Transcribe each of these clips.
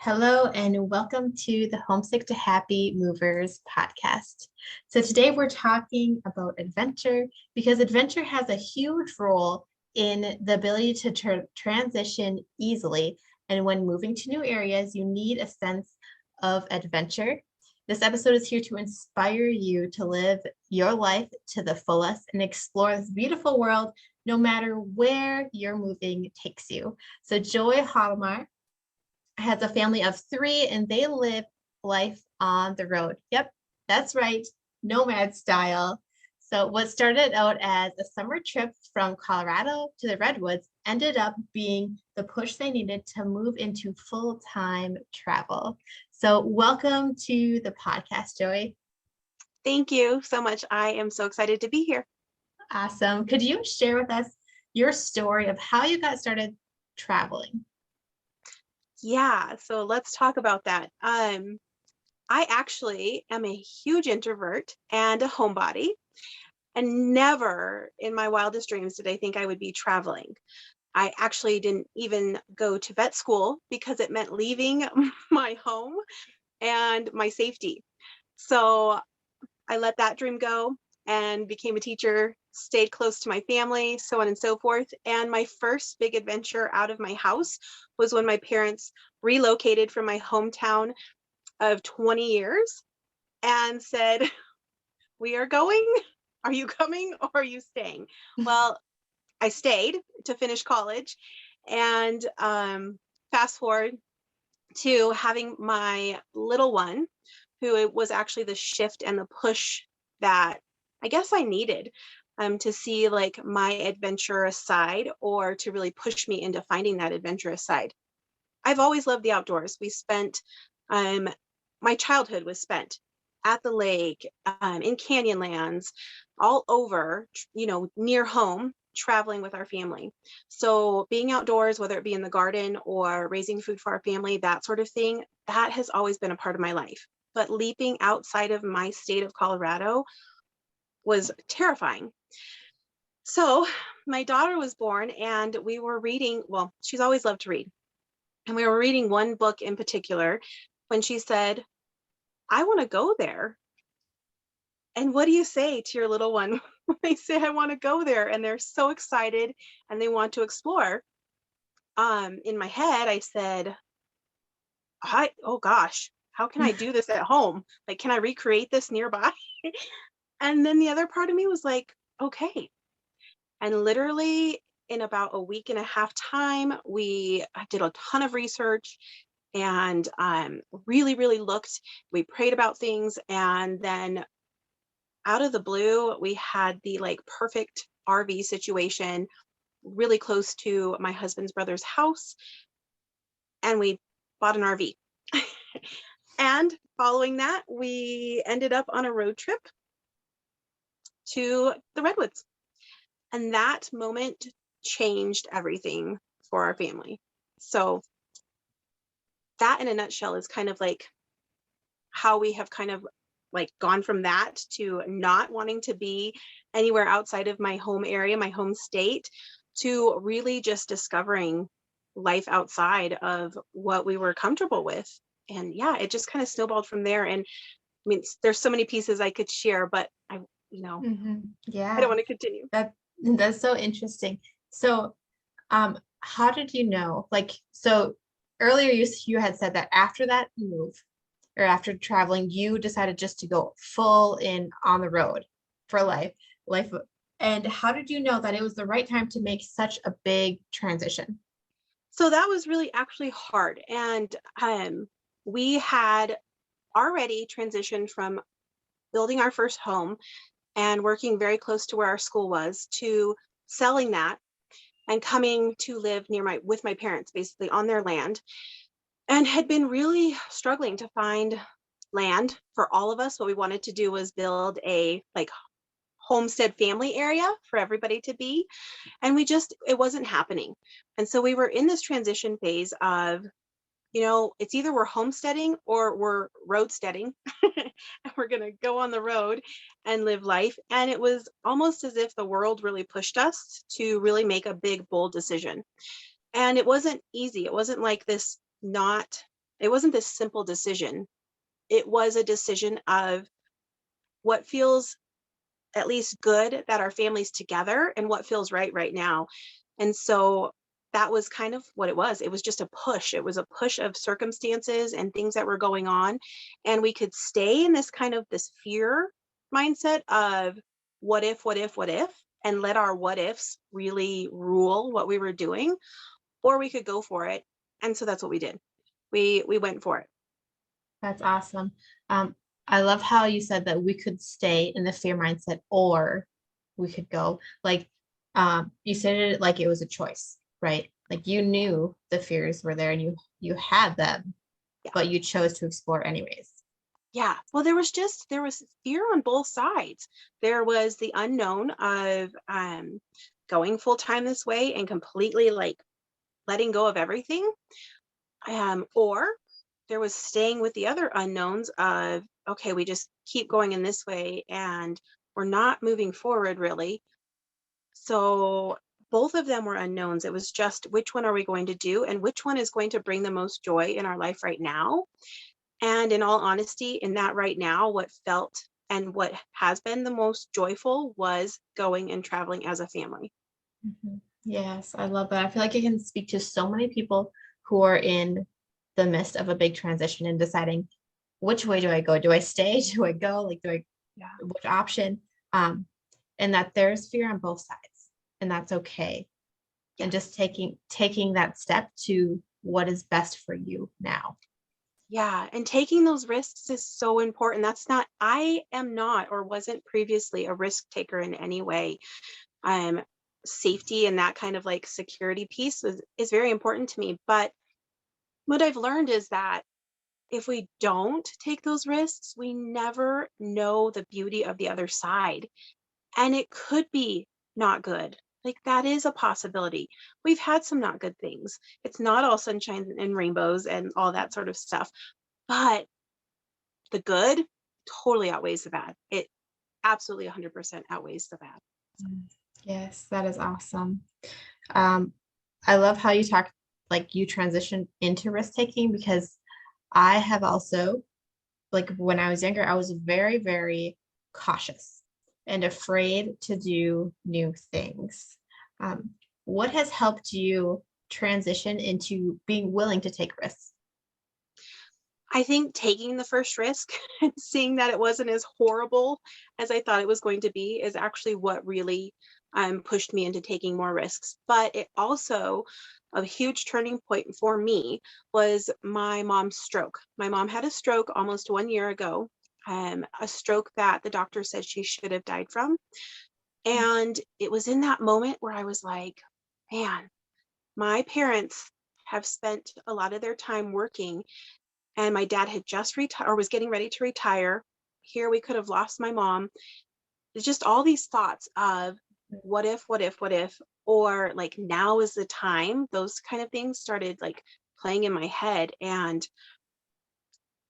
Hello, and welcome to the Homesick to Happy Movers podcast. So, today we're talking about adventure because adventure has a huge role in the ability to transition easily. And when moving to new areas, you need a sense of adventure. This episode is here to inspire you to live your life to the fullest and explore this beautiful world no matter where your moving takes you. So, Joey Hodlmair has a family of three and they live life on the road. Yep, that's right, nomad style. So, what started out as a summer trip from Colorado to the Redwoods ended up being the push they needed to move into full-time travel. So, welcome to the podcast, Joey. Thank you so much. I am so excited to be here. Awesome. Could you share with us your story of how you got started traveling? Yeah, so let's talk about that. I actually am a huge introvert and a homebody, and never in my wildest dreams did I think I would be traveling. I actually didn't even go to vet school because it meant leaving my home and my safety. So I let that dream go and became a teacher, stayed close to my family, so on and so forth. And my first big adventure out of my house was when my parents relocated from my hometown of 20 years and said, "We are going. Are you coming or are you staying?" Well, I stayed to finish college. And fast forward to having my little one, who it was actually the shift and the push that I guess I needed to see like my adventurous side, or to really push me into finding that adventurous side. I've always loved the outdoors. We spent um, my childhood was spent at the lake, in canyonlands, all over, near home, traveling with our family. So being outdoors, whether it be in the garden or raising food for our family, that sort of thing, that has always been a part of my life. But leaping outside of my state of Colorado was terrifying. So my daughter was born and we were reading, well, she's always loved to read. And we were reading one book in particular when she said, "I want to go there." And what do you say to your little one when they say, "I want to go there," and they're so excited and they want to explore? In my head, I said, oh gosh, how can I do this at home? Like, can I recreate this nearby? And then the other part of me was like, okay. And literally in about a week and a half time, I did a ton of research and really, really looked. We prayed about things. And then out of the blue, we had the like perfect RV situation really close to my husband's brother's house. And we bought an RV. And following that, we ended up on a road trip to the Redwoods. And that moment changed everything for our family. So that in a nutshell is kind of like how we have kind of like gone from that to not wanting to be anywhere outside of my home area, my home state, to really just discovering life outside of what we were comfortable with. And yeah, it just kind of snowballed from there. And I mean, there's so many pieces I could share, but I Yeah, don't want to continue. that's so interesting. So, how did you know? So earlier you had said that after that move or after traveling, you decided just to go full in on the road for life. And how did you know that it was the right time to make such a big transition? So that was really actually hard. And we had already transitioned from building our first home and working very close to where our school was to selling that and coming to live with my parents, basically on their land, and had been really struggling to find land for all of us. What we wanted to do was build a like homestead family area for everybody to be. And it wasn't happening. And so we were in this transition phase of, it's either we're homesteading or we're roadsteading and we're going to go on the road and live life. And it was almost as if the world really pushed us to really make a big, bold decision. And it wasn't easy. It wasn't like this not It wasn't this simple decision. It was a decision of what feels at least good that our family's together and what feels right now. And so that was kind of what it was. It was just a push. It was a push of circumstances and things that were going on. And we could stay in this kind of this fear mindset of what if, and let our what ifs really rule what we were doing, or we could go for it. And so that's what we did. We went for it. That's awesome. Um, I love how you said that we could stay in the fear mindset or we could go. Like, you said it like it was a choice, right? Like you knew the fears were there and you had them, Yeah. but you chose to explore anyways. Yeah. Well, there was fear on both sides. There was the unknown of going full time this way and completely like letting go of everything. Or there was staying with the other unknowns of, okay, we just keep going in this way and we're not moving forward really. So both of them were unknowns. It was just which one are we going to do and which one is going to bring the most joy in our life right now. And in all honesty, in that right now, what felt and what has been the most joyful was going and traveling as a family. Mhm. Yes, I love that. I feel like it can speak to so many people who are in the midst of a big transition and deciding which way do I go? Do I stay? Do I go? Like, do I, Yeah. which option? Um, and that there's fear on both sides, and that's okay. And just Yes. taking that step to what is best for you now. Yeah. And taking those risks is so important. I am not or wasn't previously a risk taker in any way. Um, Safety and that kind of like security piece is very important to me. But what I've learned is that if we don't take those risks, we never know the beauty of the other side. And it could be not good. Like that is a possibility. We've had some not good things. It's not all sunshine and rainbows and all that sort of stuff. But the good totally outweighs the bad. It absolutely 100% outweighs the bad. Mm. Yes, that is awesome. Um, I love how you talk like you transitioned into risk taking because I have also, like when I was younger, I was very, very cautious and afraid to do new things. Um, what has helped you transition into being willing to take risks? I think taking the first risk and seeing that it wasn't as horrible as I thought it was going to be is actually what really pushed me into taking more risks. But it also, a huge turning point for me was my mom's stroke. My mom had a stroke almost 1 year ago, a stroke that the doctor said she should have died from. And it was in that moment where I was like, man, my parents have spent a lot of their time working and my dad had just retired or was getting ready to retire. Here we could have lost my mom. It's just all these thoughts of what if, or like now is the time. Those kind of things started like playing in my head. And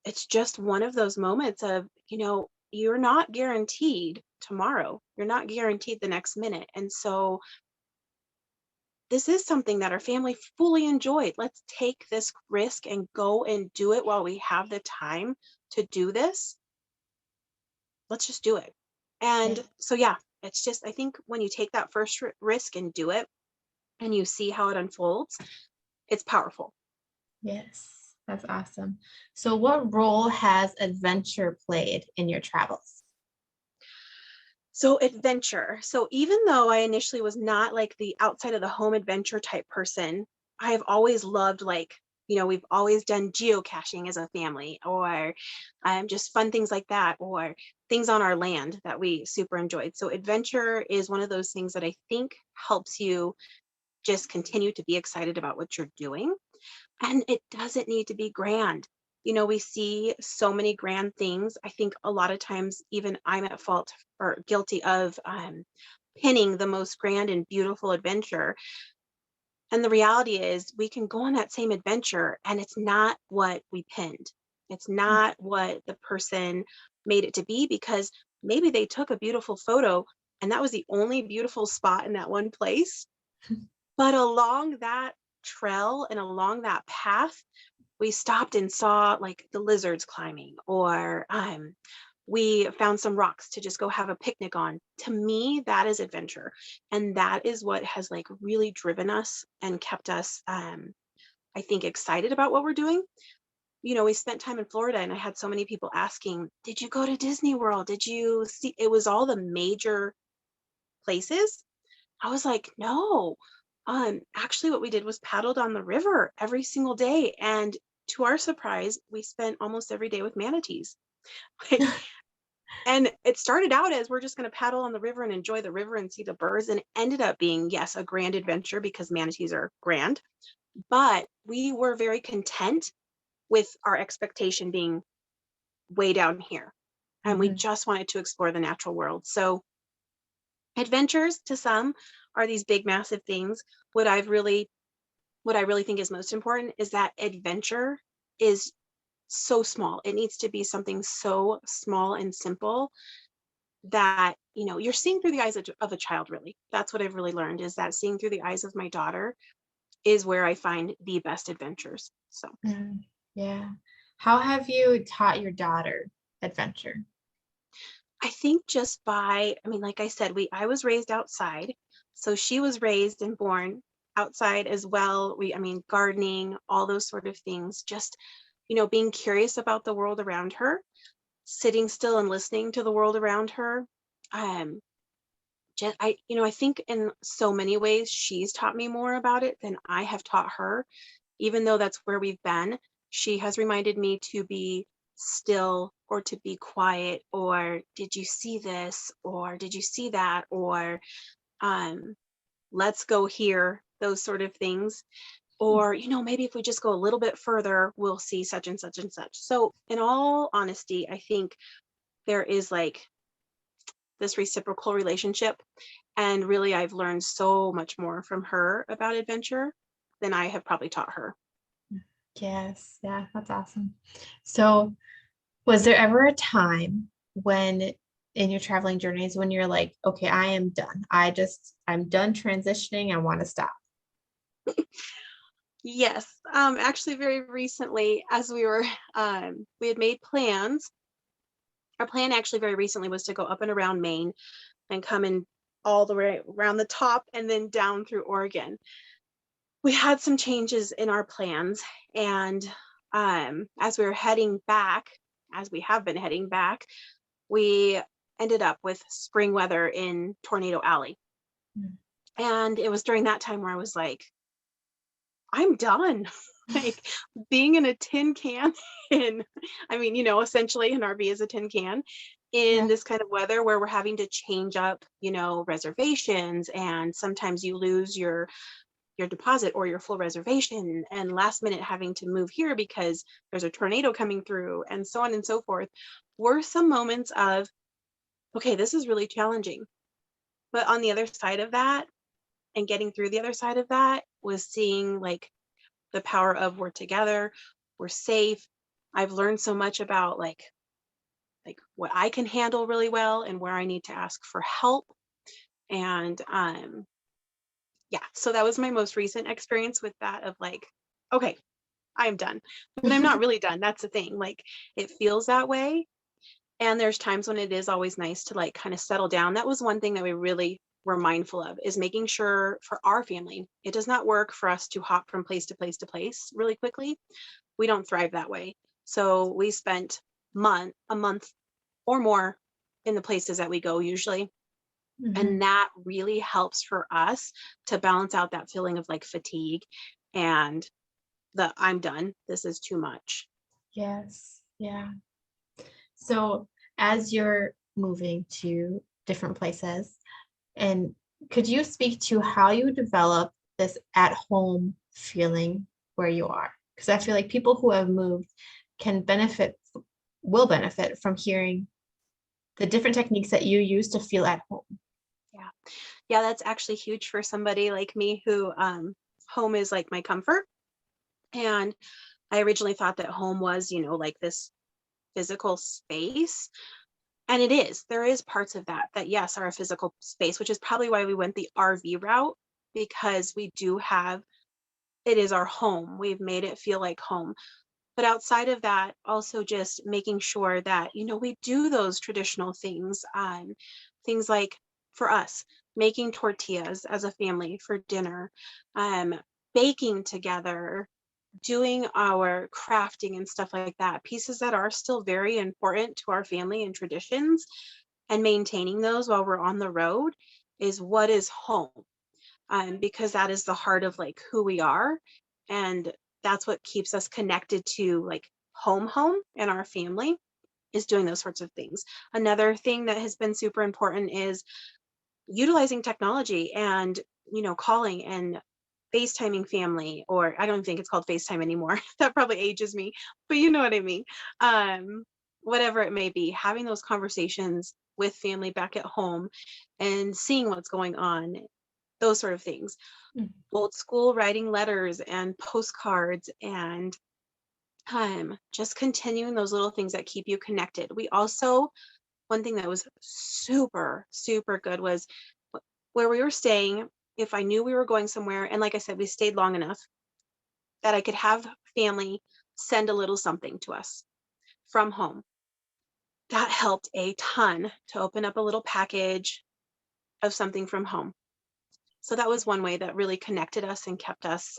it's just one of those moments of, you're not guaranteed tomorrow. You're not guaranteed the next minute. And so this is something that our family fully enjoyed. Let's take this risk and go and do it while we have the time to do this. Let's just do it. Yeah. And so, yeah, it's just, I think when you take that first risk and do it and you see how it unfolds, it's powerful. Yes, that's awesome. So, what role has adventure played in your travels? So, adventure. So, even though I initially was not like the outside of the home adventure type person, I've always loved like, we've always done geocaching as a family or just fun things like that or things on our land that we super enjoyed. So, adventure is one of those things that I think helps you just continue to be excited about what you're doing. And it doesn't need to be grand. We see so many grand things. I think a lot of times, even I'm at fault or guilty of pinning the most grand and beautiful adventure. And the reality is, we can go on that same adventure and it's not what we pinned. It's not what the person made it to be because maybe they took a beautiful photo and that was the only beautiful spot in that one place. But along that trail and along that path, we stopped and saw like the lizards climbing, or we found some rocks to just go have a picnic on. To me, that is adventure. And that is what has like really driven us and kept us, I think, excited about what we're doing. We spent time in Florida, and I had so many people asking, did you go to Disney World? Did you see? It was all the major places. I was like, no. Actually, what we did was paddled on the river every single day. And to our surprise, we spent almost every day with manatees. Like, and it started out as we're just going to paddle on the river and enjoy the river and see the birds. And it ended up being, yes, a grand adventure because manatees are grand. But we were very content with our expectation being way down here. And we Mhm. just wanted to explore the natural world. So adventures to some are these big, massive things. What I really think is most important is that adventure is so small. It needs to be something so small and simple that, you're seeing through the eyes of a child, really. That's what I've really learned, is that seeing through the eyes of my daughter is where I find the best adventures. So Mm, yeah. How have you taught your daughter adventure? I think just by, I mean, like I said, I was raised outside. So she was raised and born outside as well. I mean, gardening, all those sort of things, just, being curious about the world around her, sitting still and listening to the world around her. Um, I think in so many ways she's taught me more about it than I have taught her. Even though that's where we've been, she has reminded me to be still, or to be quiet, or did you see this, or did you see that, or um let's go here, those sort of things. Or maybe if we just go a little bit further, we'll see such and such and such. So in all honesty, I think there is like this reciprocal relationship. And really, I've learned so much more from her about adventure than I have probably taught her. Yes, yeah, that's awesome. So, was there ever a time when in your traveling journeys when you're like, okay, I am done. I'm done transitioning. I want to stop. Yes, actually, very recently, as we had made plans. Our plan actually very recently was to go up and around Maine and come in all the way around the top and then down through Oregon. We had some changes in our plans, and as we were heading back, as we have been heading back, we ended up with spring weather in Tornado Alley. Mm. And it was during that time where I was like, I'm done. Like being in a tin can in, I mean, essentially an RV is a tin can in Yeah. this kind of weather where we're having to change up, reservations, and sometimes you lose your deposit or your full reservation, and last minute having to move here because there's a tornado coming through, and so on and so forth, were some moments of, okay, this is really challenging. But on the other side of that, and getting through the other side of that, was seeing like the power of we're together, we're safe. I've learned so much about like what I can handle really well and where I need to ask for help. And yeah, so that was my most recent experience with that, of like, okay, I am done. But I'm not really done. That's the thing. Like it feels that way. And there's times when it is always nice to like kind of settle down. That was one thing that we really were mindful of, is making sure for our family, it does not work for us to hop from place to place to place really quickly. We don't thrive that way. So we spent a month or more in the places that we go usually. Mhm. And that really helps for us to balance out that feeling of like fatigue and the I'm done. This is too much. Yes. Yeah. So, as you're moving to different places, and could you speak to how you develop this at home feeling where you are? Because I feel like people who have moved can will benefit from hearing the different techniques that you use to feel at home. Yeah. Yeah, that's actually huge for somebody like me who home is like my comfort. And I originally thought that home was, like this physical space. And it is. There is parts of that yes are a physical space, which is probably why we went the RV route, because we do have, it is our home. We've made it feel like home. But outside of that, also just making sure that, we do those traditional things. Things like, for us, making tortillas as a family for dinner, um, baking together, doing our crafting and stuff like that, pieces that are still very important to our family and traditions, and maintaining those while we're on the road is what is home. Because that is the heart of like who we are. And that's what keeps us connected to like home and our family, is doing those sorts of things. Another thing that has been super important is utilizing technology and, calling and FaceTiming family, or I don't think it's called FaceTime anymore. That probably ages me, but you know what I mean. Um, Whatever it may be, having those conversations with family back at home and seeing what's going on, those sort of things. Mhm. Old school writing letters and postcards, and just continuing those little things that keep you connected. We also, one thing that was super, super good was where we were staying. If I knew we were going somewhere, and like I said, we stayed long enough that I could have family send a little something to us from home. That helped a ton to open up a little package of something from home. So that was one way that really connected us and kept us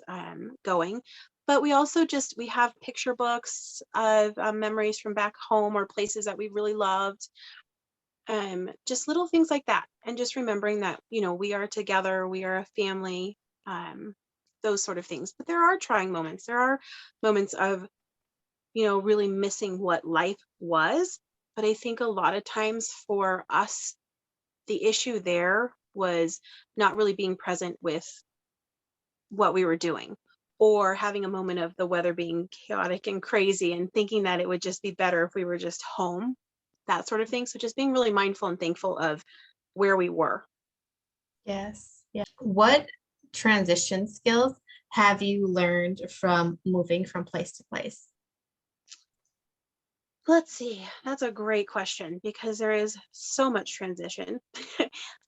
going. But we also we have picture books of memories from back home or places that we really loved. Just little things like that. And just remembering that, we are together, we are a family, those sort of things. But there are trying moments. There are moments of, really missing what life was. But I think a lot of times for us, the issue there was not really being present with what we were doing, or having a moment of the weather being chaotic and crazy and thinking that it would just be better if we were just home, that sort of thing. So just being really mindful and thankful of where we were. Yes. Yeah. What transition skills have you learned from moving from place to place? Let's see. That's a great question because there is so much transition.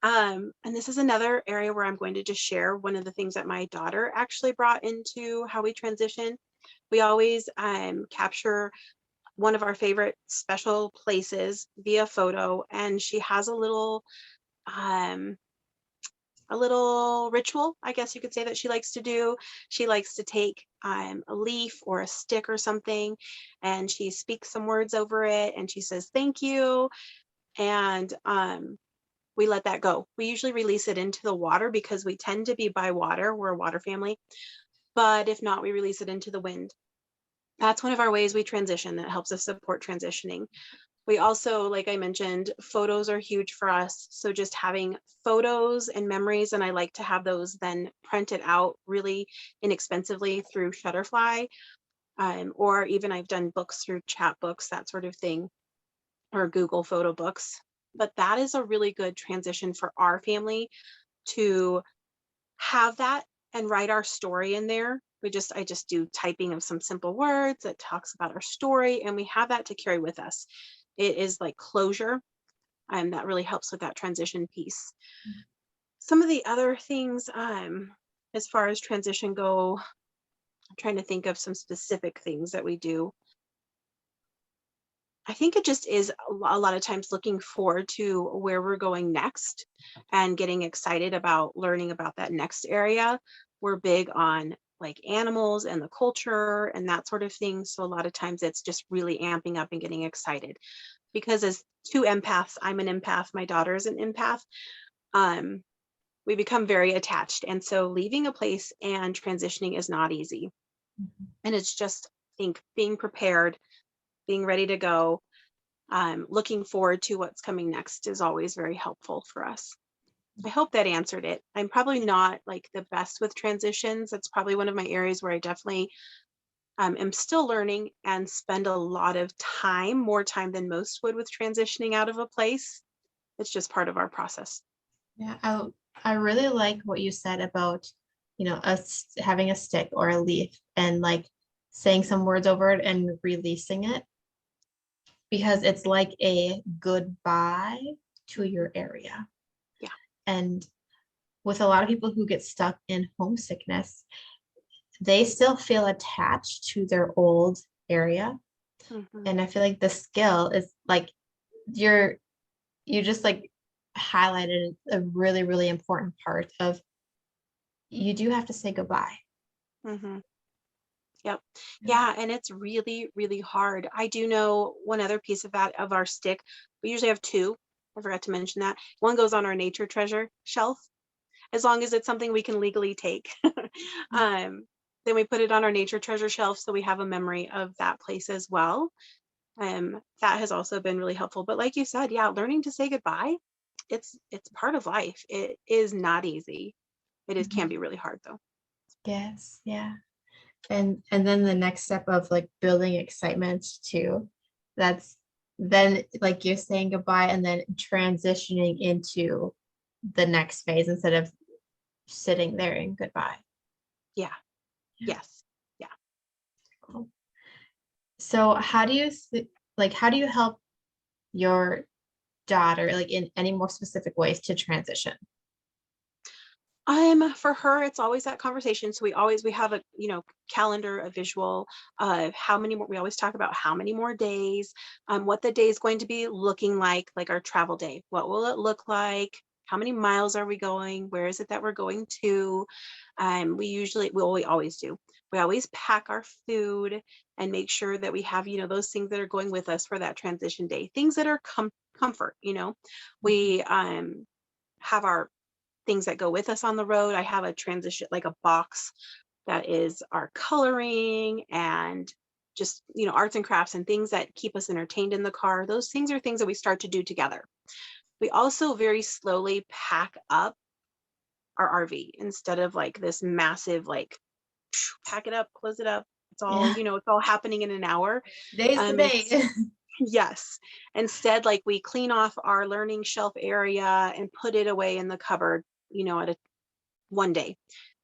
And this is another area where I'm going to just share one of the things that my daughter actually brought into how we transition. We always capture one of our favorite special places via photo, and she has um, a little ritual, I guess you could say, that she likes to do. She likes to take a leaf or a stick or something, and she speaks some words over it, and she says, "Thank you." And we let that go. We usually release it into the water because we tend to be by water. We're a water family. But if not, we release it into the wind. That's one of our ways we transition that helps us support transitioning. We also, like I mentioned, photos are huge for us. So just having photos and memories, and I like to have those then printed out really inexpensively through Shutterfly, or even I've done books through chat books, that sort of thing, or Google photo books. But that is a really good transition for our family to have that and write our story in there. I just do typing of some simple words that talks about our story, and we have that to carry with us. It is like closure, and that really helps with that transition piece. Some of the other things, as far as transition go, I'm trying to think of some specific things that we do. I think it just is a lot of times looking forward to where we're going next and getting excited about learning about that next area. We're big on like animals and the culture and that sort of thing. So a lot of times it's just really amping up and getting excited, because as two empaths, I'm an empath, my daughter is an empath. Um, we become very attached. And so leaving a place and transitioning is not easy. Mhm. And it's just, I think, being prepared, being ready to go, looking forward to what's coming next is always very helpful for us. I hope that answered it. I'm probably not like the best with transitions. That's probably one of my areas where I definitely am still learning and spend a lot of time, more time than most would, with transitioning out of a place. It's just part of our process. Yeah, I really like what you said about, us having a stick or a leaf and like saying some words over it and releasing it, because it's like a goodbye to your area. Yeah. And with a lot of people who get stuck in homesickness, they still feel attached to their old area. Mhm. And I feel like the skill is like you're you just like highlighted a really, really important part of you do have to say goodbye. Mhm. Yep. Yeah. Yeah, and it's really, really hard. I do know one other piece of that of our stick. We usually have two. I forgot to mention that. One goes on our nature treasure shelf, as long as it's something we can legally take. um, then we put it on our nature treasure shelf so we have a memory of that place as well. That has also been really helpful. But like you said, yeah, learning to say goodbye, it's part of life. It is not easy. It is can Mhm. be really hard though. Yes, yeah. And then the next step of like building excitement too. That's then like you're saying goodbye and then transitioning into the next phase instead of sitting there in goodbye. Yeah. Yeah, Yes. Yeah. cool. So how do you help your daughter like in any more specific ways to transition? For her, it's always that conversation. So we have a, calendar, a visual of how many more, we always talk about how many more days, what the day is going to be looking like our travel day. What will it look like? How many miles are we going? Where is it that we're going to? We always do. We always pack our food and make sure that we have, those things that are going with us for that transition day, things that are comfort, Mhm. we, have our things that go with us on the road. I have a transition, like a box that is our coloring and just, arts and crafts and things that keep us entertained in the car. Those things are things that we start to do together. We also very slowly pack up our RV instead of like this massive, like, pack it up, close it up. It's all, Yeah, it's all happening in an hour. today's the It's day. Yes. Instead, like we clean off our learning shelf area and put it away in the cupboard, at a one day.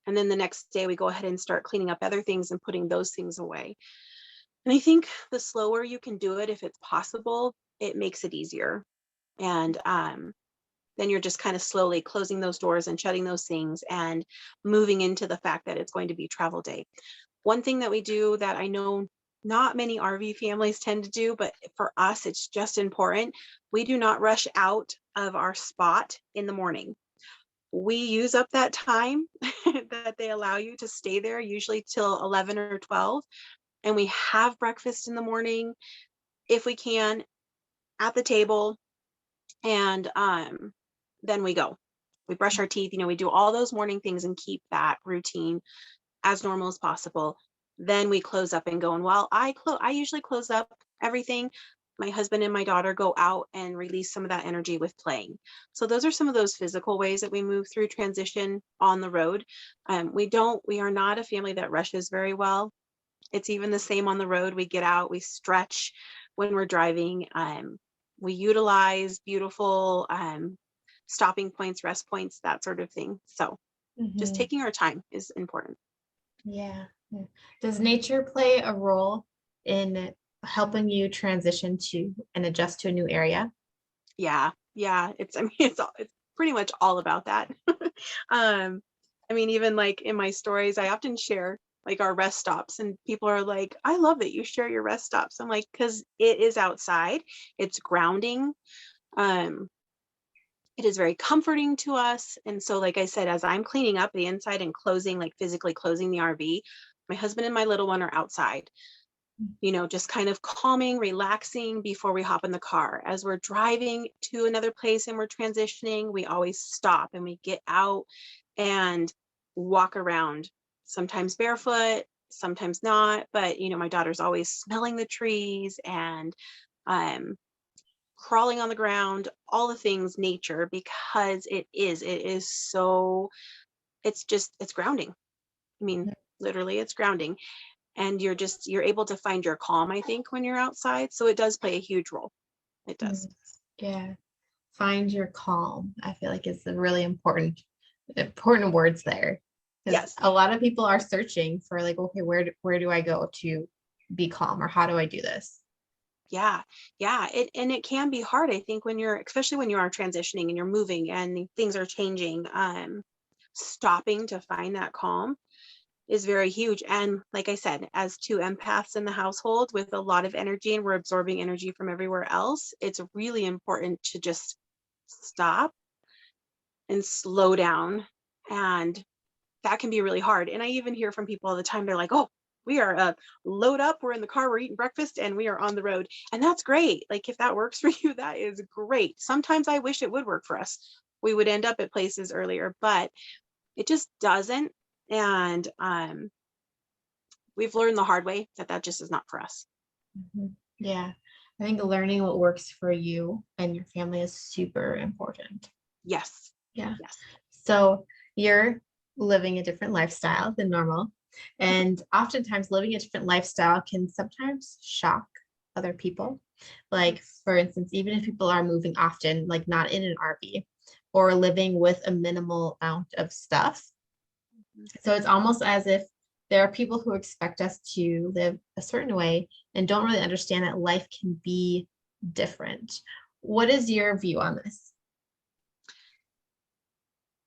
And then the next day we go ahead and start cleaning up other things and putting those things away. And I think the slower you can do it, if it's possible, it makes it easier. And then you're just kind of slowly closing those doors and shutting those things and moving into the fact that it's going to be travel day. One thing that we do that I know not many RV families tend to do, but for us, it's just important. We do not rush out of our spot in the morning. We use up that time that they allow you to stay there, usually till 11 or 12. And we have breakfast in the morning if we can at the table. And then we go. We brush our teeth, we do all those morning things and keep that routine as normal as possible. Then we close up and go. And while I usually close up everything, my husband and my daughter go out and release some of that energy with playing. So those are some of those physical ways that we move through transition on the road. We are not a family that rushes very well. It's even the same on the road. We get out, we stretch when we're driving. We utilize beautiful stopping points, rest points, that sort of thing. So just Mhm. taking our time is important. Yeah, yeah. Does nature play a role in helping you transition to and adjust to a new area? Yeah, yeah. I mean, it's pretty much all about that. um, I mean, even like in my stories, I often share like our rest stops, and people are like, "I love that you share your rest stops." I'm like, because it is outside, it's grounding. Um, it is very comforting to us. And so, like I said, as I'm cleaning up the inside and closing, like physically closing the RV, my husband and my little one are outside, just kind of calming, relaxing before we hop in the car. As we're driving to another place and we're transitioning, we always stop and we get out and walk around, sometimes barefoot, sometimes not. But, my daughter's always smelling the trees and um, crawling on the ground, all the things nature, because it is so, it's grounding. I mean, literally, it's grounding, and you're able to find your calm, I think, when you're outside. So it does play a huge role. It does. Mhm. Yeah, find your calm. I feel like it's a really important words there because Yes. a lot of people are searching for like, okay, where do I go to be calm or how do I do this? Yeah. Yeah. And it can be hard, I think, when you're, especially when you are transitioning and you're moving and things are changing. Stopping to find that calm is very huge. And like I said, as two empaths in the household with a lot of energy, and we're absorbing energy from everywhere else, it's really important to just stop and slow down. And that can be really hard. And I even hear from people all the time, they're like, oh, we are load up, we're in the car, we're eating breakfast, and we are on the road. And that's great. Like, if that works for you, that is great. Sometimes I wish it would work for us. We would end up at places earlier, but it just doesn't. And we've learned the hard way that that just is not for us. Mhm. Yeah. I think learning what works for you and your family is super important. Yes. Yeah. Yes. So you're living a different lifestyle than normal. And oftentimes living a different lifestyle can sometimes shock other people. Like, for instance, even if people are moving often, like not in an RV or living with a minimal amount of stuff. So it's almost as if there are people who expect us to live a certain way and don't really understand that life can be different. What is your view on this?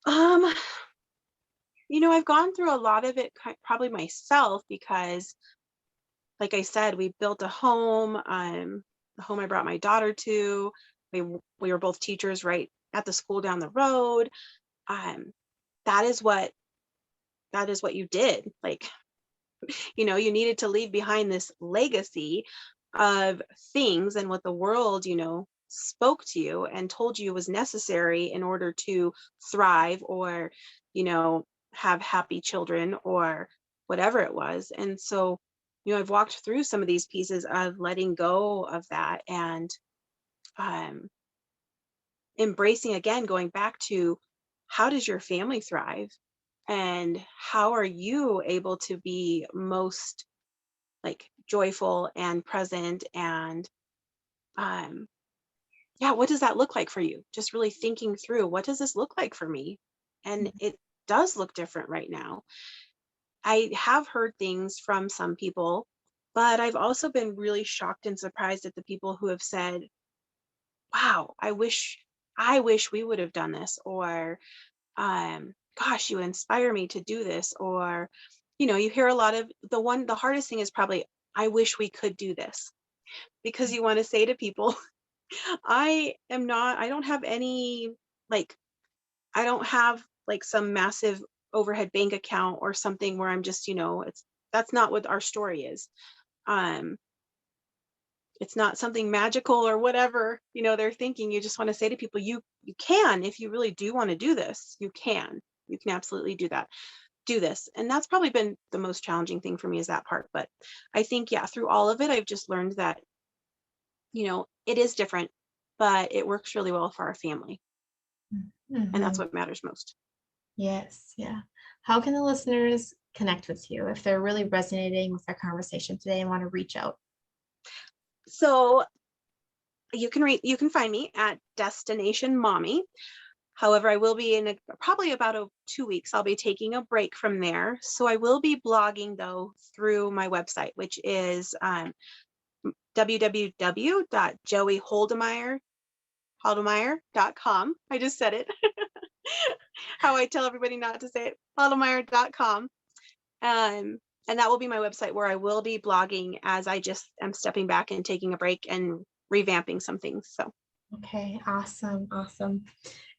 Um, I've gone through a lot of it probably myself because, like I said, we built a home. The home I brought my daughter to. We were both teachers right at the school down the road. Um, that is what you did. Like, you needed to leave behind this legacy of things and what the world, spoke to you and told you was necessary in order to thrive or, you know, have happy children or whatever it was. And so, I've walked through some of these pieces of letting go of that and um, embracing again, going back to how does your family thrive and how are you able to be most like joyful and present and um yeah, what does that look like for you? Just really thinking through, what does this look like for me? And it does look different right now. I have heard things from some people, but I've also been really shocked and surprised at the people who have said, wow, I wish we would have done this, or gosh, you inspire me to do this, or you hear a lot of the hardest thing is probably, I wish we could do this, because you want to say to people, I don't have any, like, I don't have like some massive overhead bank account or something where I'm just, that's not what our story is. Um, it's not something magical or whatever, they're thinking. You just want to say to people, you can, if you really do want to do this, you can absolutely do this. And that's probably been the most challenging thing for me, is that part. But I think, yeah, through all of it, I've just learned that, it is different, but it works really well for our family. And that's Mhm. what matters most. Yes, yeah. How can the listeners connect with you if they're really resonating with our conversation today and want to reach out? So you can find me at Destination Mommy. However, I will be probably about 2 weeks. I'll be taking a break from there. So I will be blogging though through my website, which is www.joeyhodlmair.com. I just said it. How I tell everybody not to say it. Hodlmair.com. Um, and that will be my website where I will be blogging as I just am stepping back and taking a break and revamping some things. So, Okay, awesome, awesome.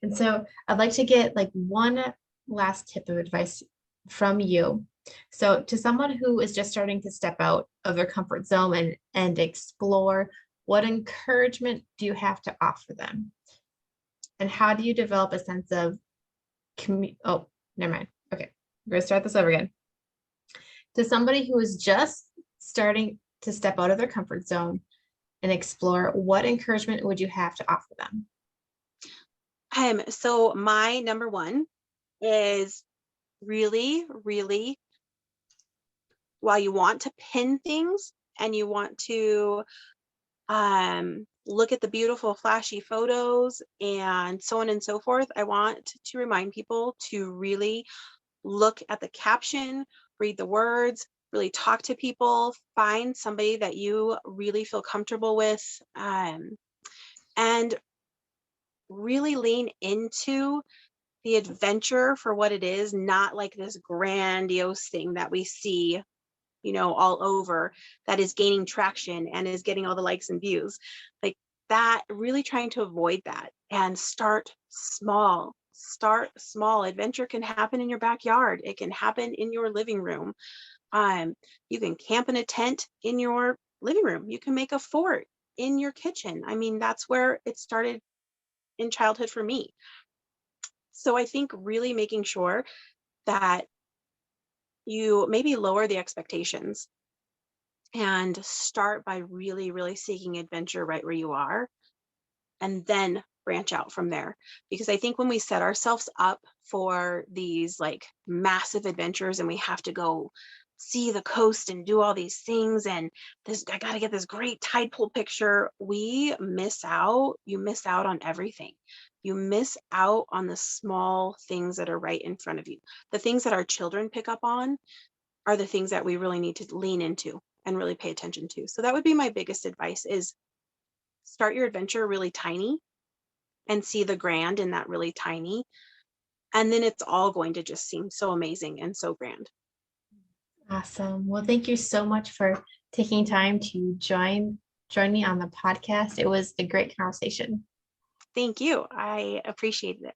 And so I'd like to get like one last tip of advice from you. So to someone who is just starting to step out of their comfort zone and explore, what encouragement do you have to offer them? And how do you develop a sense of oh, never mind. Okay, we're gonna start this over again. To somebody who is just starting to step out of their comfort zone and explore, what encouragement would you have to offer them? so my number one is really, really, while you want to pin things and you want to look at the beautiful flashy photos and so on and so forth, I want to remind people to really look at the caption, read the words, really talk to people, find somebody that you really feel comfortable with, and really lean into the adventure for what it is, not like this grandiose thing that we see, all over, that is gaining traction and is getting all the likes and views. Like that, really trying to avoid that and start small. Start small. Adventure can happen in your backyard. It can happen in your living room. You can camp in a tent in your living room. You can make a fort in your kitchen. I mean, that's where it started in childhood for me. So I think really making sure that you maybe lower the expectations and start by really, really seeking adventure right where you are, and then branch out from there. Because I think when we set ourselves up for these like massive adventures and we have to go see the coast and do all these things, and I got to get this great tide pool picture, we miss out. You miss out on everything. You miss out on the small things that are right in front of you. The things that our children pick up on are the things that we really need to lean into and really pay attention to. So that would be my biggest advice, is start your adventure really tiny and see the grand in that really tiny. And then it's all going to just seem so amazing and so grand. Awesome. Well, thank you so much for taking time to join me on the podcast. It was a great conversation. Thank you. I appreciate it.